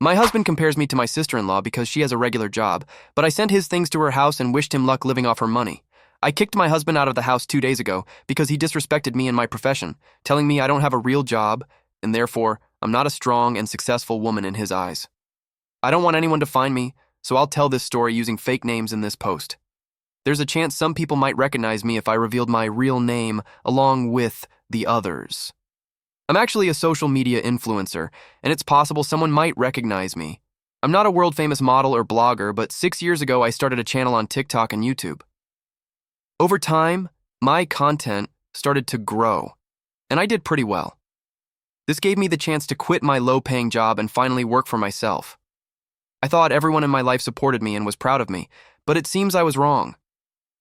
My husband compares me to my sister-in-law because she has a regular job, but I sent his things to her house and wished him luck living off her money. I kicked my husband out of the house 2 days ago because he disrespected me and my profession, telling me I don't have a real job, and therefore, I'm not a strong and successful woman in his eyes. I don't want anyone to find me, so I'll tell this story using fake names in this post. There's a chance some people might recognize me if I revealed my real name along with the others. I'm actually a social media influencer, and it's possible someone might recognize me. I'm not a world-famous model or blogger, but 6 years ago I started a channel on TikTok and YouTube. Over time, my content started to grow, and I did pretty well. This gave me the chance to quit my low-paying job and finally work for myself. I thought everyone in my life supported me and was proud of me, but it seems I was wrong.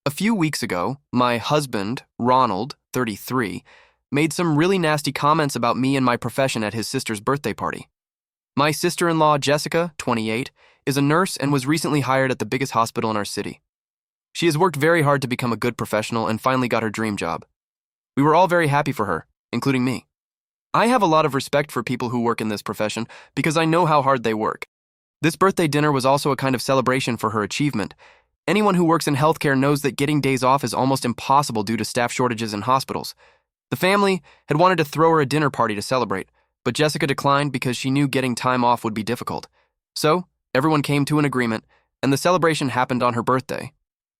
A few weeks ago, my husband, Ronald, 33, made some really nasty comments about me and my profession at his sister's birthday party. My sister-in-law, Jessica, 28, is a nurse and was recently hired at the biggest hospital in our city. She has worked very hard to become a good professional and finally got her dream job. We were all very happy for her, including me. I have a lot of respect for people who work in this profession because I know how hard they work. This birthday dinner was also a kind of celebration for her achievement. Anyone who works in healthcare knows that getting days off is almost impossible due to staff shortages in hospitals. The family had wanted to throw her a dinner party to celebrate, but Jessica declined because she knew getting time off would be difficult. So, everyone came to an agreement, and the celebration happened on her birthday.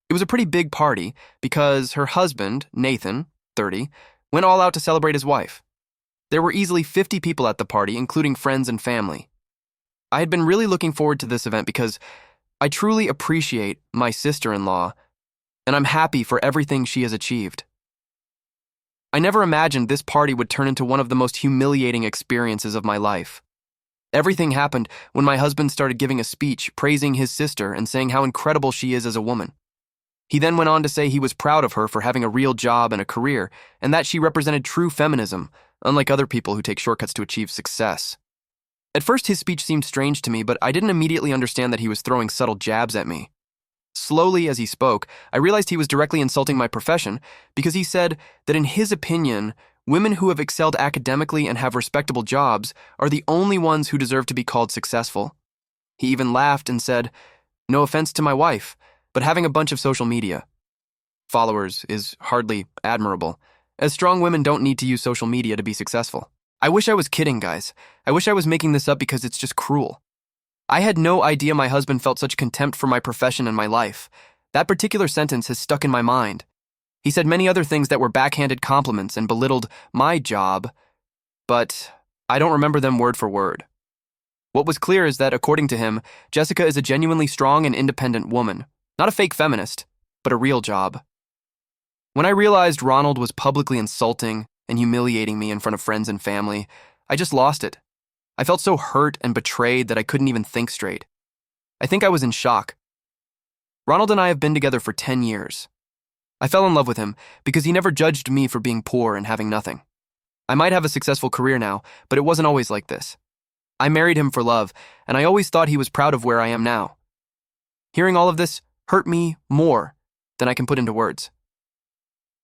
It was a pretty big party because her husband, Nathan, 30, went all out to celebrate his wife. There were easily 50 people at the party, including friends and family. I had been really looking forward to this event because I truly appreciate my sister-in-law, and I'm happy for everything she has achieved. I never imagined this party would turn into one of the most humiliating experiences of my life. Everything happened when my husband started giving a speech praising his sister and saying how incredible she is as a woman. He then went on to say he was proud of her for having a real job and a career, and that she represented true feminism, unlike other people who take shortcuts to achieve success. At first, his speech seemed strange to me, but I didn't immediately understand that he was throwing subtle jabs at me. Slowly, as he spoke, I realized he was directly insulting my profession because he said that in his opinion, women who have excelled academically and have respectable jobs are the only ones who deserve to be called successful. He even laughed and said, "No offense to my wife, but having a bunch of social media followers is hardly admirable, as strong women don't need to use social media to be successful." I wish I was kidding, guys. I wish I was making this up because it's just cruel. I had no idea my husband felt such contempt for my profession and my life. That particular sentence has stuck in my mind. He said many other things that were backhanded compliments and belittled my job, but I don't remember them word for word. What was clear is that, according to him, Jessica is a genuinely strong and independent woman, not a fake feminist, but a real job. When I realized Ronald was publicly insulting and humiliating me in front of friends and family, I just lost it. I felt so hurt and betrayed that I couldn't even think straight. I think I was in shock. Ronald and I have been together for 10 years. I fell in love with him because he never judged me for being poor and having nothing. I might have a successful career now, but it wasn't always like this. I married him for love, and I always thought he was proud of where I am now. Hearing all of this hurt me more than I can put into words.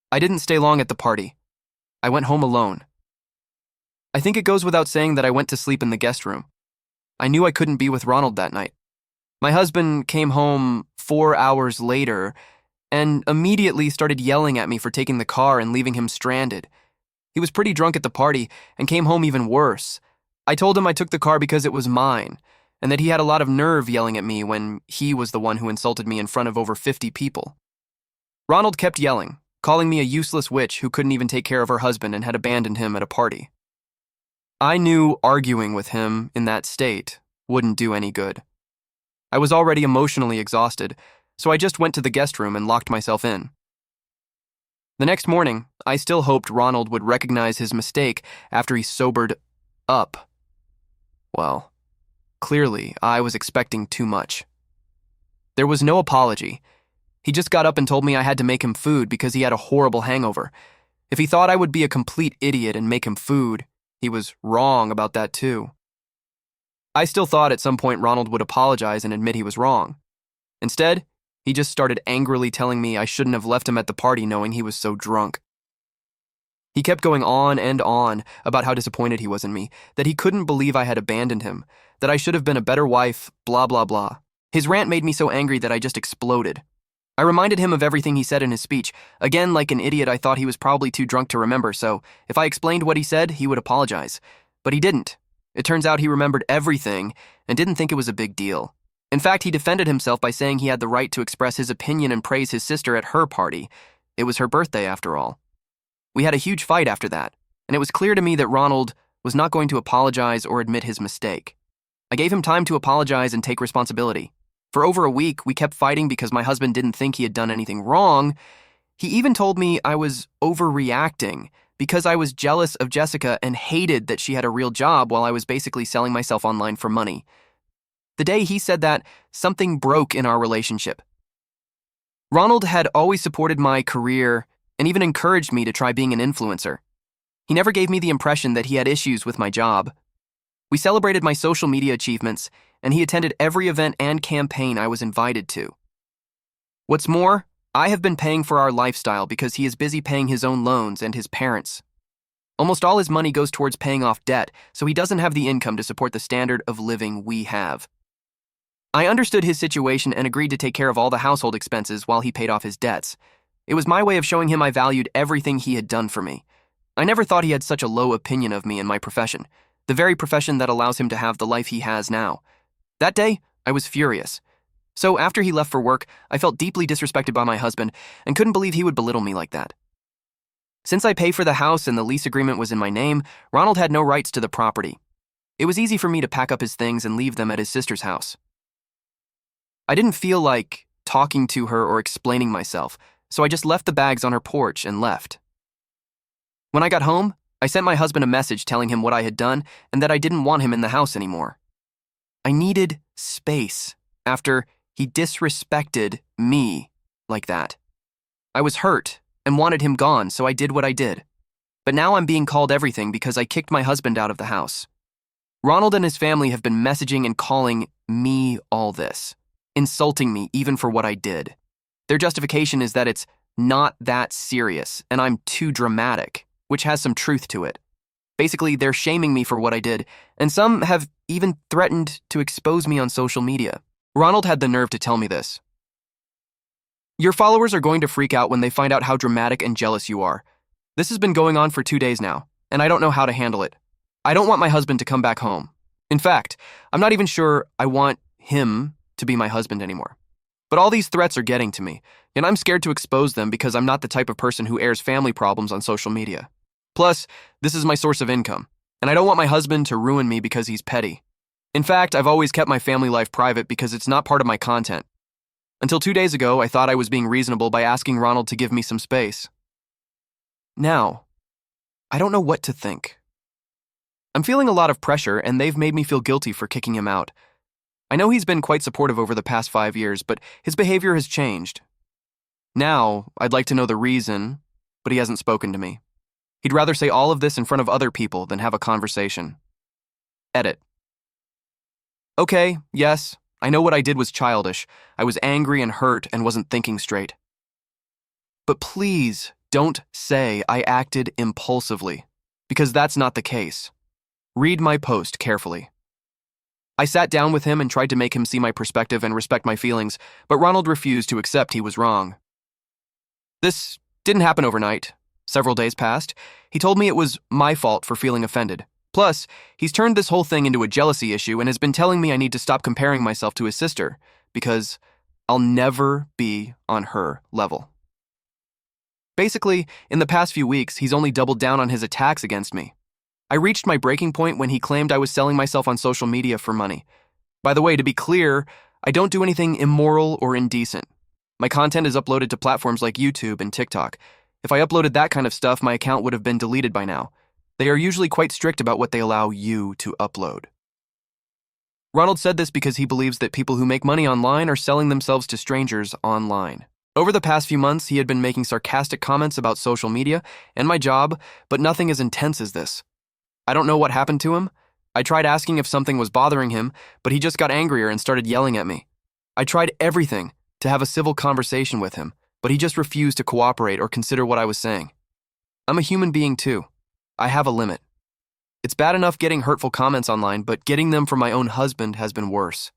I didn't stay long at the party. I went home alone. I think it goes without saying that I went to sleep in the guest room. I knew I couldn't be with Ronald that night. My husband came home 4 hours later and immediately started yelling at me for taking the car and leaving him stranded. He was pretty drunk at the party and came home even worse. I told him I took the car because it was mine, and that he had a lot of nerve yelling at me when he was the one who insulted me in front of over 50 people. Ronald kept yelling, calling me a useless witch who couldn't even take care of her husband and had abandoned him at a party. I knew arguing with him in that state wouldn't do any good. I was already emotionally exhausted, so I just went to the guest room and locked myself in. The next morning, I still hoped Ronald would recognize his mistake after he sobered up. Well, clearly, I was expecting too much. There was no apology. He just got up and told me I had to make him food because he had a horrible hangover. If he thought I would be a complete idiot and make him food, he was wrong about that too. I still thought at some point Ronald would apologize and admit he was wrong. Instead, he just started angrily telling me I shouldn't have left him at the party knowing he was so drunk. He kept going on and on about how disappointed he was in me, that he couldn't believe I had abandoned him, that I should have been a better wife, blah, blah, blah. His rant made me so angry that I just exploded. I reminded him of everything he said in his speech. Again, like an idiot, I thought he was probably too drunk to remember, so if I explained what he said, he would apologize. But he didn't. It turns out he remembered everything and didn't think it was a big deal. In fact, he defended himself by saying he had the right to express his opinion and praise his sister at her party. It was her birthday, after all. We had a huge fight after that, and it was clear to me that Ronald was not going to apologize or admit his mistake. I gave him time to apologize and take responsibility. For over a week, we kept fighting because my husband didn't think he had done anything wrong. He even told me I was overreacting because I was jealous of Jessica and hated that she had a real job while I was basically selling myself online for money. The day he said that, something broke in our relationship. Ronald had always supported my career and even encouraged me to try being an influencer. He never gave me the impression that he had issues with my job. We celebrated my social media achievements, and he attended every event and campaign I was invited to. What's more, I have been paying for our lifestyle because he is busy paying his own loans and his parents. Almost all his money goes towards paying off debt, so he doesn't have the income to support the standard of living we have. I understood his situation and agreed to take care of all the household expenses while he paid off his debts. It was my way of showing him I valued everything he had done for me. I never thought he had such a low opinion of me and my profession, the very profession that allows him to have the life he has now. That day, I was furious. So after he left for work, I felt deeply disrespected by my husband and couldn't believe he would belittle me like that. Since I pay for the house and the lease agreement was in my name, Ronald had no rights to the property. It was easy for me to pack up his things and leave them at his sister's house. I didn't feel like talking to her or explaining myself, so I just left the bags on her porch and left. When I got home, I sent my husband a message telling him what I had done and that I didn't want him in the house anymore. I needed space after he disrespected me like that. I was hurt and wanted him gone, so I did what I did. But now I'm being called everything because I kicked my husband out of the house. Ronald and his family have been messaging and calling me all this, insulting me even for what I did. Their justification is that it's not that serious and I'm too dramatic, which has some truth to it. Basically, they're shaming me for what I did, and some have even threatened to expose me on social media. Ronald had the nerve to tell me this. Your followers are going to freak out when they find out how dramatic and jealous you are. This has been going on for 2 days now, and I don't know how to handle it. I don't want my husband to come back home. In fact, I'm not even sure I want him to be my husband anymore. But all these threats are getting to me, and I'm scared to expose them because I'm not the type of person who airs family problems on social media. Plus, this is my source of income, and I don't want my husband to ruin me because he's petty. In fact, I've always kept my family life private because it's not part of my content. Until 2 days ago, I thought I was being reasonable by asking Ronald to give me some space. Now, I don't know what to think. I'm feeling a lot of pressure, and they've made me feel guilty for kicking him out. I know he's been quite supportive over the past 5 years, but his behavior has changed. Now, I'd like to know the reason, but he hasn't spoken to me. He'd rather say all of this in front of other people than have a conversation. Edit. Okay, yes, I know what I did was childish. I was angry and hurt and wasn't thinking straight. But please don't say I acted impulsively, because that's not the case. Read my post carefully. I sat down with him and tried to make him see my perspective and respect my feelings, but Ronald refused to accept he was wrong. This didn't happen overnight. Several days passed. He told me it was my fault for feeling offended. Plus, he's turned this whole thing into a jealousy issue and has been telling me I need to stop comparing myself to his sister because I'll never be on her level. Basically, in the past few weeks, he's only doubled down on his attacks against me. I reached my breaking point when he claimed I was selling myself on social media for money. By the way, to be clear, I don't do anything immoral or indecent. My content is uploaded to platforms like YouTube and TikTok. If I uploaded that kind of stuff, my account would have been deleted by now. They are usually quite strict about what they allow you to upload. Ronald said this because he believes that people who make money online are selling themselves to strangers online. Over the past few months, he had been making sarcastic comments about social media and my job, but nothing as intense as this. I don't know what happened to him. I tried asking if something was bothering him, but he just got angrier and started yelling at me. I tried everything to have a civil conversation with him, but he just refused to cooperate or consider what I was saying. I'm a human being too. I have a limit. It's bad enough getting hurtful comments online, but getting them from my own husband has been worse.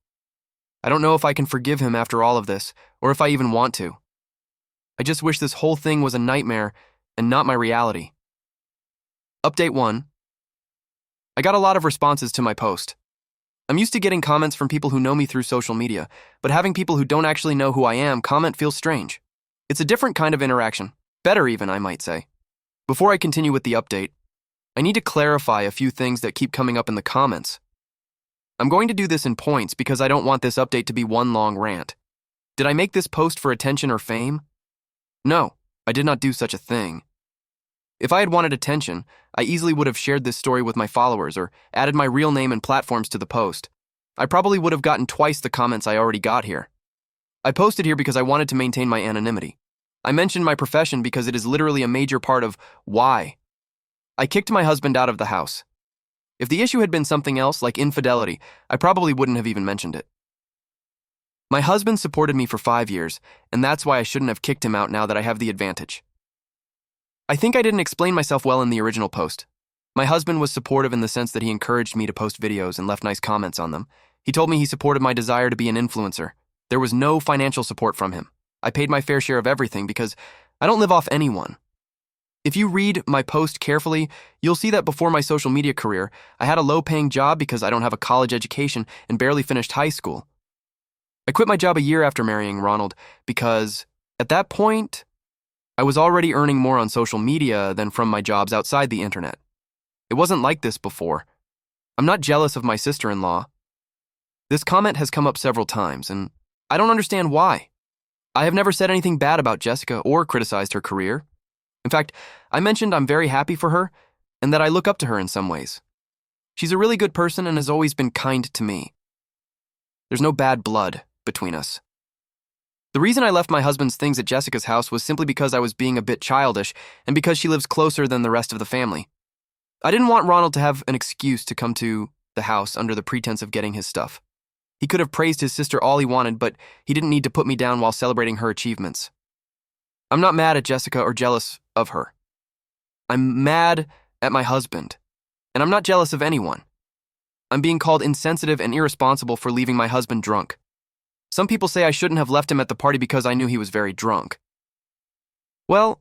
I don't know if I can forgive him after all of this, or if I even want to. I just wish this whole thing was a nightmare and not my reality. Update 1. I got a lot of responses to my post. I'm used to getting comments from people who know me through social media, but having people who don't actually know who I am comment feels strange. It's a different kind of interaction. Better even, I might say. Before I continue with the update, I need to clarify a few things that keep coming up in the comments. I'm going to do this in points because I don't want this update to be one long rant. Did I make this post for attention or fame? No, I did not do such a thing. If I had wanted attention, I easily would have shared this story with my followers or added my real name and platforms to the post. I probably would have gotten twice the comments I already got here. I posted here because I wanted to maintain my anonymity. I mentioned my profession because it is literally a major part of why. I kicked my husband out of the house. If the issue had been something else, like infidelity, I probably wouldn't have even mentioned it. My husband supported me for 5 years, and that's why I shouldn't have kicked him out now that I have the advantage. I think I didn't explain myself well in the original post. My husband was supportive in the sense that he encouraged me to post videos and left nice comments on them. He told me he supported my desire to be an influencer. There was no financial support from him. I paid my fair share of everything because I don't live off anyone. If you read my post carefully, you'll see that before my social media career, I had a low-paying job because I don't have a college education and barely finished high school. I quit my job a year after marrying Ronald because, at that point, I was already earning more on social media than from my jobs outside the internet. It wasn't like this before. I'm not jealous of my sister-in-law. This comment has come up several times, and I don't understand why. I have never said anything bad about Jessica or criticized her career. In fact, I mentioned I'm very happy for her and that I look up to her in some ways. She's a really good person and has always been kind to me. There's no bad blood between us. The reason I left my husband's things at Jessica's house was simply because I was being a bit childish and because she lives closer than the rest of the family. I didn't want Ronald to have an excuse to come to the house under the pretense of getting his stuff. He could have praised his sister all he wanted, but he didn't need to put me down while celebrating her achievements. I'm not mad at Jessica or jealous of her. I'm mad at my husband, and I'm not jealous of anyone. I'm being called insensitive and irresponsible for leaving my husband drunk. Some people say I shouldn't have left him at the party because I knew he was very drunk. Well,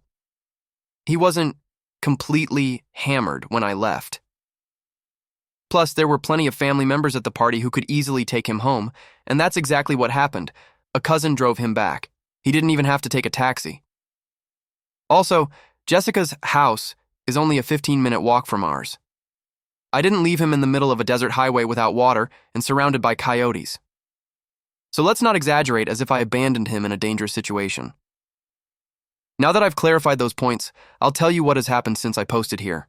he wasn't completely hammered when I left. Plus, there were plenty of family members at the party who could easily take him home, and that's exactly what happened. A cousin drove him back. He didn't even have to take a taxi. Also, Jessica's house is only a 15-minute walk from ours. I didn't leave him in the middle of a desert highway without water and surrounded by coyotes. So let's not exaggerate as if I abandoned him in a dangerous situation. Now that I've clarified those points, I'll tell you what has happened since I posted here.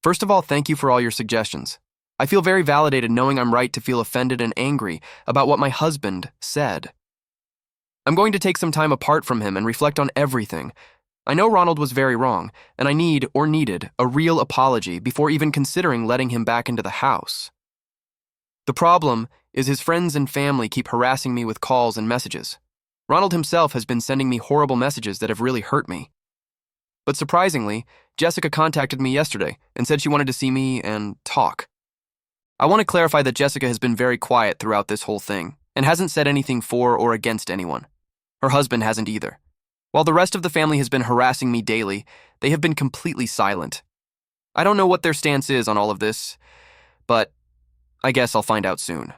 First of all, thank you for all your suggestions. I feel very validated knowing I'm right to feel offended and angry about what my husband said. I'm going to take some time apart from him and reflect on everything. I know Ronald was very wrong, and I needed a real apology before even considering letting him back into the house. The problem is his friends and family keep harassing me with calls and messages. Ronald himself has been sending me horrible messages that have really hurt me. But surprisingly, Jessica contacted me yesterday and said she wanted to see me and talk. I want to clarify that Jessica has been very quiet throughout this whole thing and hasn't said anything for or against anyone. Her husband hasn't either. While the rest of the family has been harassing me daily, they have been completely silent. I don't know what their stance is on all of this, but I guess I'll find out soon.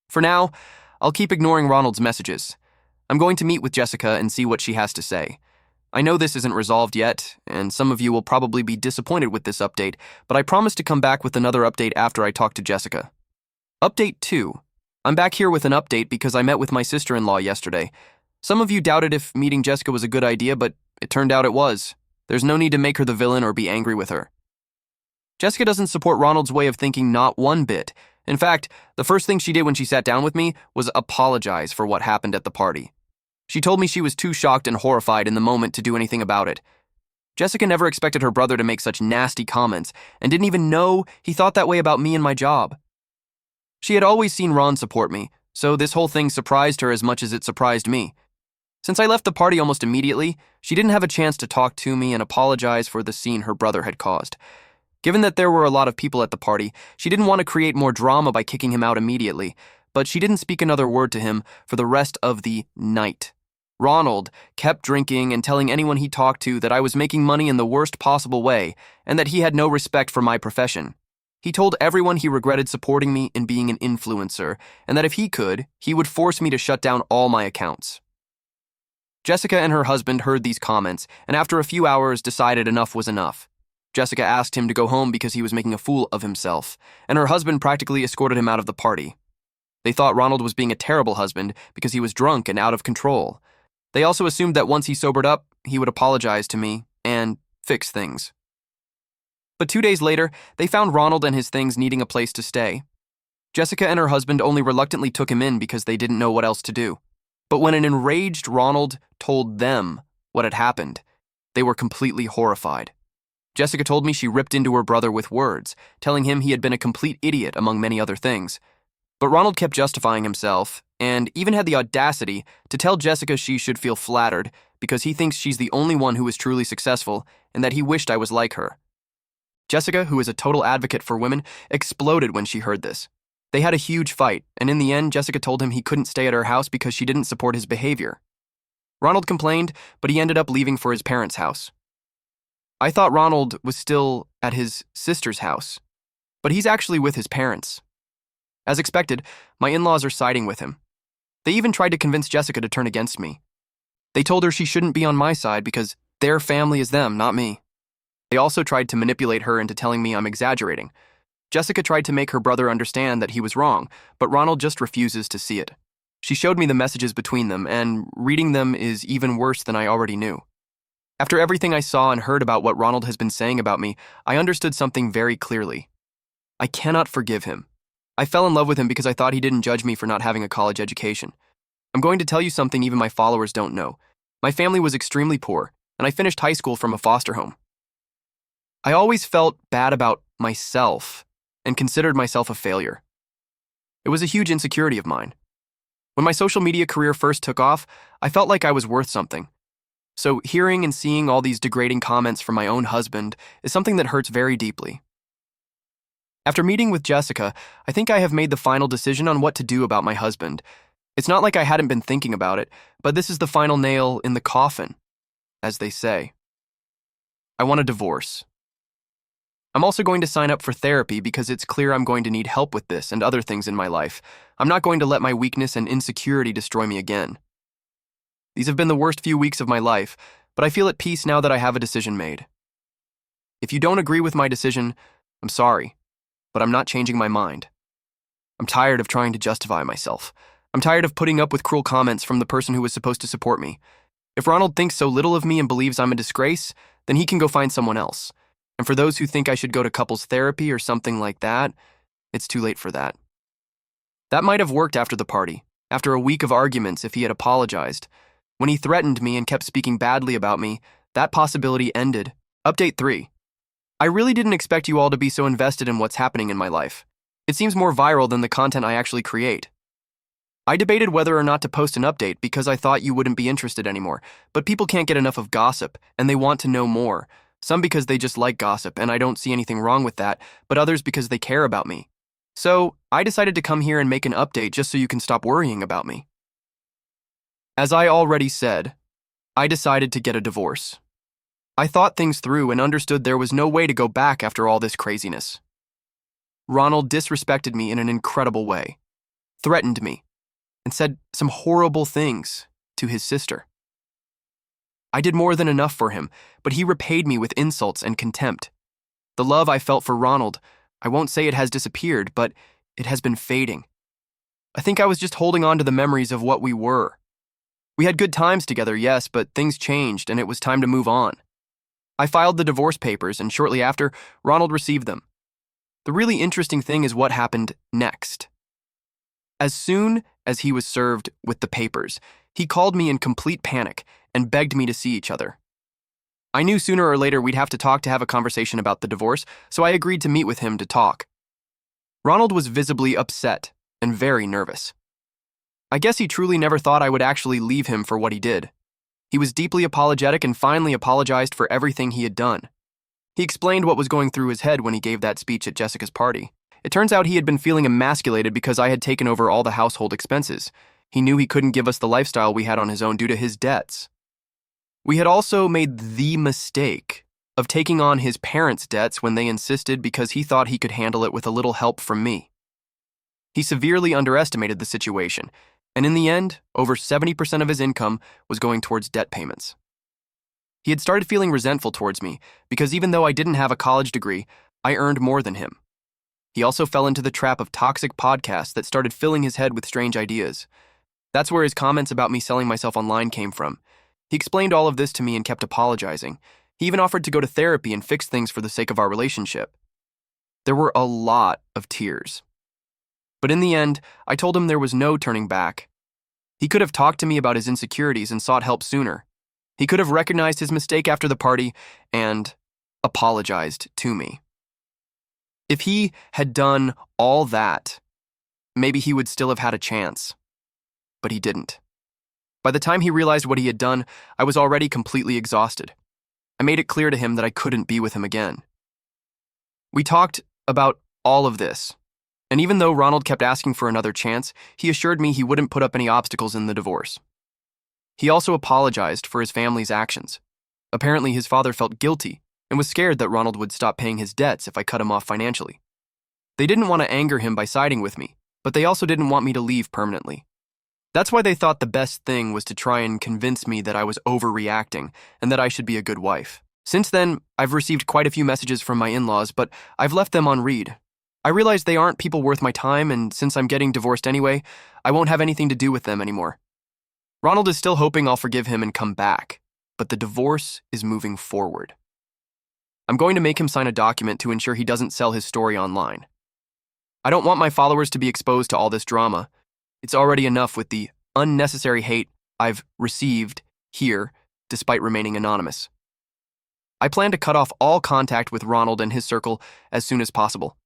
For now, I'll keep ignoring Ronald's messages. I'm going to meet with Jessica and see what she has to say. I know this isn't resolved yet, and some of you will probably be disappointed with this update, but I promise to come back with another update after I talk to Jessica. Update 2. I'm back here with an update because I met with my sister-in-law yesterday. Some of you doubted if meeting Jessica was a good idea, but it turned out it was. There's no need to make her the villain or be angry with her. Jessica doesn't support Ronald's way of thinking not one bit. In fact, the first thing she did when she sat down with me was apologize for what happened at the party. She told me she was too shocked and horrified in the moment to do anything about it. Jessica never expected her brother to make such nasty comments and didn't even know he thought that way about me and my job. She had always seen Ron support me, so this whole thing surprised her as much as it surprised me. Since I left the party almost immediately, she didn't have a chance to talk to me and apologize for the scene her brother had caused. Given that there were a lot of people at the party, she didn't want to create more drama by kicking him out immediately, but she didn't speak another word to him for the rest of the night. Ronald kept drinking and telling anyone he talked to that I was making money in the worst possible way and that he had no respect for my profession. He told everyone he regretted supporting me in being an influencer and that if he could, he would force me to shut down all my accounts. Jessica and her husband heard these comments and after a few hours decided enough was enough. Jessica asked him to go home because he was making a fool of himself, and her husband practically escorted him out of the party. They thought Ronald was being a terrible husband because he was drunk and out of control. They also assumed that once he sobered up, he would apologize to me and fix things. But 2 days later, they found Ronald and his things needing a place to stay. Jessica and her husband only reluctantly took him in because they didn't know what else to do. But when an enraged Ronald told them what had happened, they were completely horrified. Jessica told me she ripped into her brother with words, telling him he had been a complete idiot among many other things. But Ronald kept justifying himself, and even had the audacity to tell Jessica she should feel flattered because he thinks she's the only one who is truly successful and that he wished I was like her. Jessica, who is a total advocate for women, exploded when she heard this. They had a huge fight, and in the end, Jessica told him he couldn't stay at her house because she didn't support his behavior. Ronald complained, but he ended up leaving for his parents' house. I thought Ronald was still at his sister's house, but he's actually with his parents. As expected, my in-laws are siding with him. They even tried to convince Jessica to turn against me. They told her she shouldn't be on my side because their family is them, not me. They also tried to manipulate her into telling me I'm exaggerating. Jessica tried to make her brother understand that he was wrong, but Ronald just refuses to see it. She showed me the messages between them, and reading them is even worse than I already knew. After everything I saw and heard about what Ronald has been saying about me, I understood something very clearly. I cannot forgive him. I fell in love with him because I thought he didn't judge me for not having a college education. I'm going to tell you something even my followers don't know. My family was extremely poor, and I finished high school from a foster home. I always felt bad about myself and considered myself a failure. It was a huge insecurity of mine. When my social media career first took off, I felt like I was worth something. So hearing and seeing all these degrading comments from my own husband is something that hurts very deeply. After meeting with Jessica, I think I have made the final decision on what to do about my husband. It's not like I hadn't been thinking about it, but this is the final nail in the coffin, as they say. I want a divorce. I'm also going to sign up for therapy because it's clear I'm going to need help with this and other things in my life. I'm not going to let my weakness and insecurity destroy me again. These have been the worst few weeks of my life, but I feel at peace now that I have a decision made. If you don't agree with my decision, I'm sorry, but I'm not changing my mind. I'm tired of trying to justify myself. I'm tired of putting up with cruel comments from the person who was supposed to support me. If Ronald thinks so little of me and believes I'm a disgrace, then he can go find someone else. And for those who think I should go to couples therapy or something like that, it's too late for that. That might have worked after the party, after a week of arguments if he had apologized. When he threatened me and kept speaking badly about me, that possibility ended. Update 3. I really didn't expect you all to be so invested in what's happening in my life. It seems more viral than the content I actually create. I debated whether or not to post an update because I thought you wouldn't be interested anymore, but people can't get enough of gossip, and they want to know more. Some because they just like gossip, and I don't see anything wrong with that, but others because they care about me. So, I decided to come here and make an update just so you can stop worrying about me. As I already said, I decided to get a divorce. I thought things through and understood there was no way to go back after all this craziness. Ronald disrespected me in an incredible way, threatened me, and said some horrible things to his sister. I did more than enough for him, but he repaid me with insults and contempt. The love I felt for Ronald, I won't say it has disappeared, but it has been fading. I think I was just holding on to the memories of what we were. We had good times together, yes, but things changed and it was time to move on. I filed the divorce papers, and shortly after, Ronald received them. The really interesting thing is what happened next. As soon as he was served with the papers, he called me in complete panic and begged me to see each other. I knew sooner or later we'd have to talk to have a conversation about the divorce, so I agreed to meet with him to talk. Ronald was visibly upset and very nervous. I guess he truly never thought I would actually leave him for what he did. He was deeply apologetic and finally apologized for everything he had done. He explained what was going through his head when he gave that speech at Jessica's party. It turns out he had been feeling emasculated because I had taken over all the household expenses. He knew he couldn't give us the lifestyle we had on his own due to his debts. We had also made the mistake of taking on his parents' debts when they insisted because he thought he could handle it with a little help from me. He severely underestimated the situation, and in the end, over 70% of his income was going towards debt payments. He had started feeling resentful towards me because even though I didn't have a college degree, I earned more than him. He also fell into the trap of toxic podcasts that started filling his head with strange ideas. That's where his comments about me selling myself online came from. He explained all of this to me and kept apologizing. He even offered to go to therapy and fix things for the sake of our relationship. There were a lot of tears. But in the end, I told him there was no turning back. He could have talked to me about his insecurities and sought help sooner. He could have recognized his mistake after the party and apologized to me. If he had done all that, maybe he would still have had a chance. But he didn't. By the time he realized what he had done, I was already completely exhausted. I made it clear to him that I couldn't be with him again. We talked about all of this, and even though Ronald kept asking for another chance, he assured me he wouldn't put up any obstacles in the divorce. He also apologized for his family's actions. Apparently, his father felt guilty and was scared that Ronald would stop paying his debts if I cut him off financially. They didn't want to anger him by siding with me, but they also didn't want me to leave permanently. That's why they thought the best thing was to try and convince me that I was overreacting and that I should be a good wife. Since then, I've received quite a few messages from my in-laws, but I've left them on read. I realize they aren't people worth my time, and since I'm getting divorced anyway, I won't have anything to do with them anymore. Ronald is still hoping I'll forgive him and come back, but the divorce is moving forward. I'm going to make him sign a document to ensure he doesn't sell his story online. I don't want my followers to be exposed to all this drama. It's already enough with the unnecessary hate I've received here, despite remaining anonymous. I plan to cut off all contact with Ronald and his circle as soon as possible.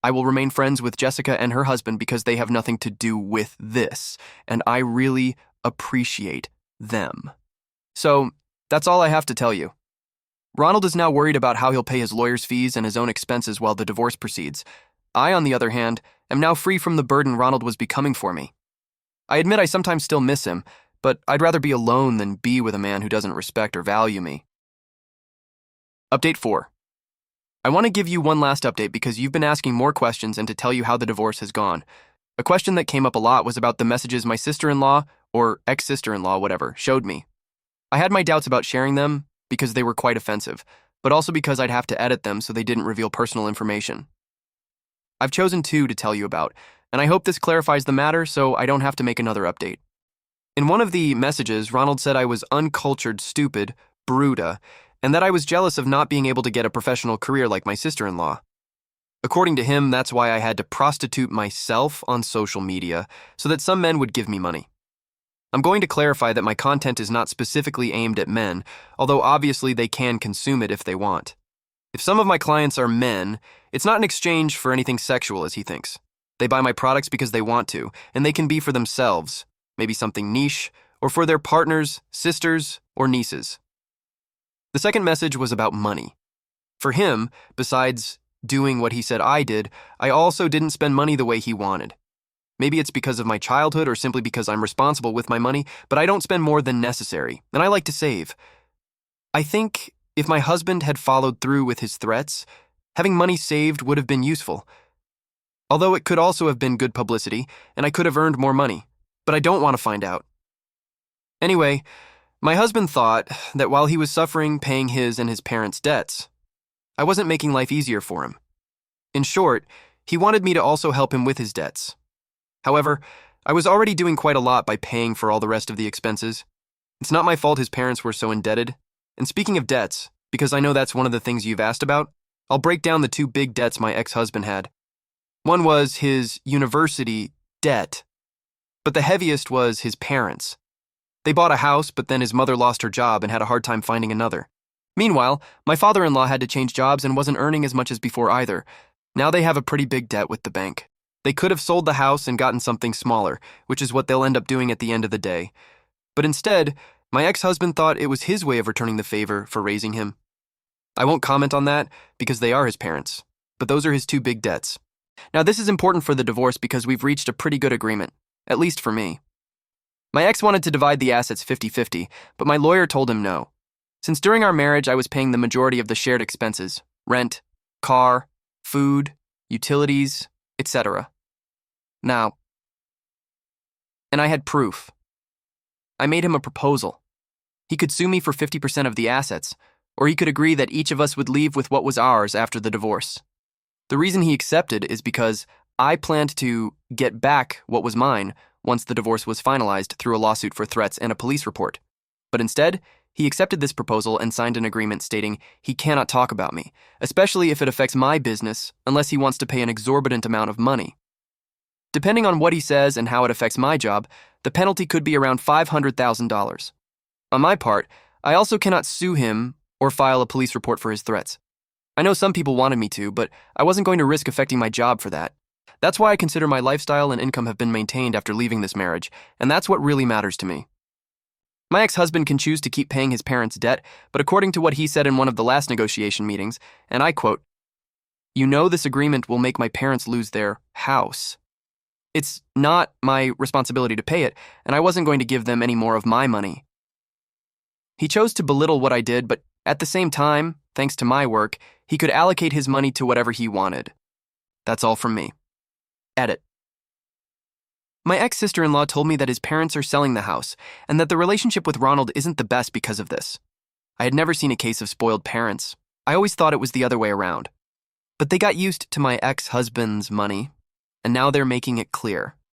I will remain friends with Jessica and her husband because they have nothing to do with this, and I really appreciate them. So, that's all I have to tell you. Ronald is now worried about how he'll pay his lawyer's fees and his own expenses while the divorce proceeds. I, on the other hand, am now free from the burden Ronald was becoming for me. I admit I sometimes still miss him, but I'd rather be alone than be with a man who doesn't respect or value me. Update 4. I want to give you one last update because you've been asking more questions and to tell you how the divorce has gone. A question that came up a lot was about the messages my sister-in-law, or ex-sister-in-law, whatever, showed me. I had my doubts about sharing them because they were quite offensive, but also because I'd have to edit them so they didn't reveal personal information. I've chosen 2 to tell you about, and I hope this clarifies the matter so I don't have to make another update. In one of the messages, Ronald said I was uncultured, stupid, bruta, and that I was jealous of not being able to get a professional career like my sister-in-law. According to him, that's why I had to prostitute myself on social media so that some men would give me money. I'm going to clarify that my content is not specifically aimed at men, although obviously they can consume it if they want. If some of my clients are men, it's not in exchange for anything sexual, as he thinks. They buy my products because they want to, and they can be for themselves, maybe something niche, or for their partners, sisters, or nieces. The second message was about money. For him, besides doing what he said I did, I also didn't spend money the way he wanted. Maybe it's because of my childhood or simply because I'm responsible with my money, but I don't spend more than necessary, and I like to save. I think if my husband had followed through with his threats, having money saved would have been useful. Although it could also have been good publicity, and I could have earned more money, but I don't want to find out. Anyway, my husband thought that while he was suffering paying his and his parents' debts, I wasn't making life easier for him. In short, he wanted me to also help him with his debts. However, I was already doing quite a lot by paying for all the rest of the expenses. It's not my fault his parents were so indebted. And speaking of debts, because I know that's one of the things you've asked about, I'll break down the 2 big debts my ex-husband had. One was his university debt, but the heaviest was his parents. They bought a house, but then his mother lost her job and had a hard time finding another. Meanwhile, my father-in-law had to change jobs and wasn't earning as much as before either. Now they have a pretty big debt with the bank. They could have sold the house and gotten something smaller, which is what they'll end up doing at the end of the day. But instead, my ex-husband thought it was his way of returning the favor for raising him. I won't comment on that because they are his parents, but those are his two big debts. Now, this is important for the divorce because we've reached a pretty good agreement, at least for me. My ex wanted to divide the assets 50-50, but my lawyer told him no. Since during our marriage I was paying the majority of the shared expenses, rent, car, food, utilities, etc. Now, and I had proof. I made him a proposal. He could sue me for 50% of the assets, or he could agree that each of us would leave with what was ours after the divorce. The reason he accepted is because I planned to get back what was mine once the divorce was finalized through a lawsuit for threats and a police report. But instead, he accepted this proposal and signed an agreement stating he cannot talk about me, especially if it affects my business, unless he wants to pay an exorbitant amount of money. Depending on what he says and how it affects my job, the penalty could be around $500,000. On my part, I also cannot sue him or file a police report for his threats. I know some people wanted me to, but I wasn't going to risk affecting my job for that. That's why I consider my lifestyle and income have been maintained after leaving this marriage, and that's what really matters to me. My ex-husband can choose to keep paying his parents' debt, but according to what he said in one of the last negotiation meetings, and I quote, "You know this agreement will make my parents lose their house. It's not my responsibility to pay it, and I wasn't going to give them any more of my money." He chose to belittle what I did, but at the same time, thanks to my work, he could allocate his money to whatever he wanted. That's all from me. Edit. My ex-sister-in-law told me that his parents are selling the house, and that the relationship with Ronald isn't the best because of this. I had never seen a case of spoiled parents. I always thought it was the other way around. But they got used to my ex-husband's money, and now they're making it clear.